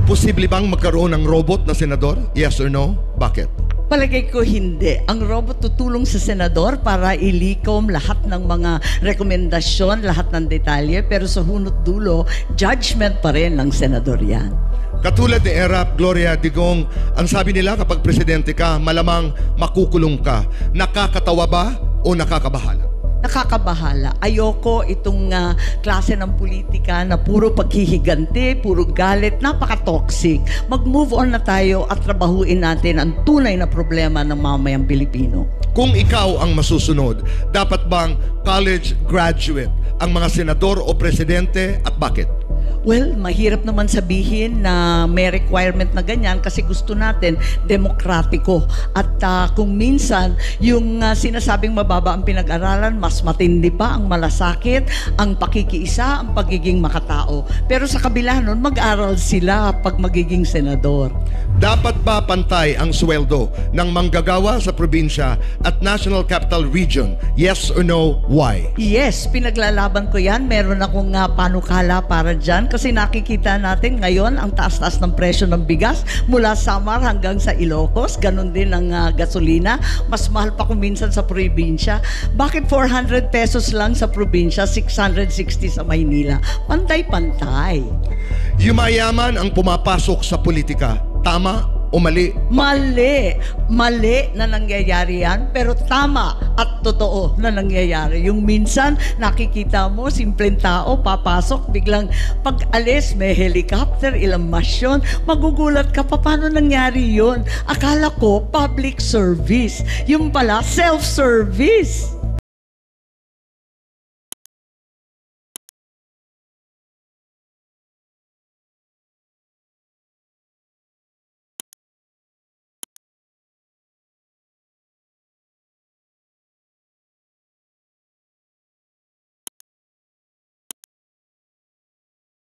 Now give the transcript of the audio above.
Posible bang magkaroon ng robot na senador? Yes or no? Bakit? Palagay ko hindi. Ang robot tutulong sa senador para ilikom lahat ng mga rekomendasyon, lahat ng detalye, pero sa hunot dulo, judgment pa rin ng senador yan. Katulad ni Erap Gloria Digong, ang sabi nila kapag presidente ka, malamang makukulong ka. Nakakatawa ba o nakakabahala? Nakakabahala. Ayoko itong klase ng politika na puro paghihiganti, puro galit, napaka-toxic. Mag-move on na tayo at trabahuin natin ang tunay na problema ng mamayang Pilipino. Kung ikaw ang masusunod, dapat bang college graduate ang mga senador o presidente at bakit? Well, mahirap naman sabihin na may requirement na ganyan kasi gusto natin demokratiko. At kung minsan, yung sinasabing mababa ang pinag-aralan, mas matindi pa ang malasakit, ang pakikiisa, ang pagiging makatao. Pero sa kabila nun, mag-aral sila pag magiging senador. Dapat ba pantay ang sweldo ng manggagawa sa probinsya at National Capital Region? Yes or no? Why? Yes, pinaglalaban ko yan. Meron akong panukala para dyan kasi nakikita natin ngayon ang taas-taas ng presyo ng bigas mula Samar hanggang sa Ilocos. Ganon din ang gasolina. Mas mahal pa kung minsan sa probinsya. Bakit 400 pesos lang sa probinsya, 660 sa Maynila? Pantay-pantay. Yumayaman ang pumapasok sa politika. Tama o mali? Mali. Mali na nangyayari yan, pero tama at totoo na nangyayari. Yung minsan, nakikita mo, simpleng tao, papasok, biglang pag-alis, may helicopter, ilang masyon, magugulat ka pa, paano nangyari yun? Akala ko, public service. Yung pala, self-service.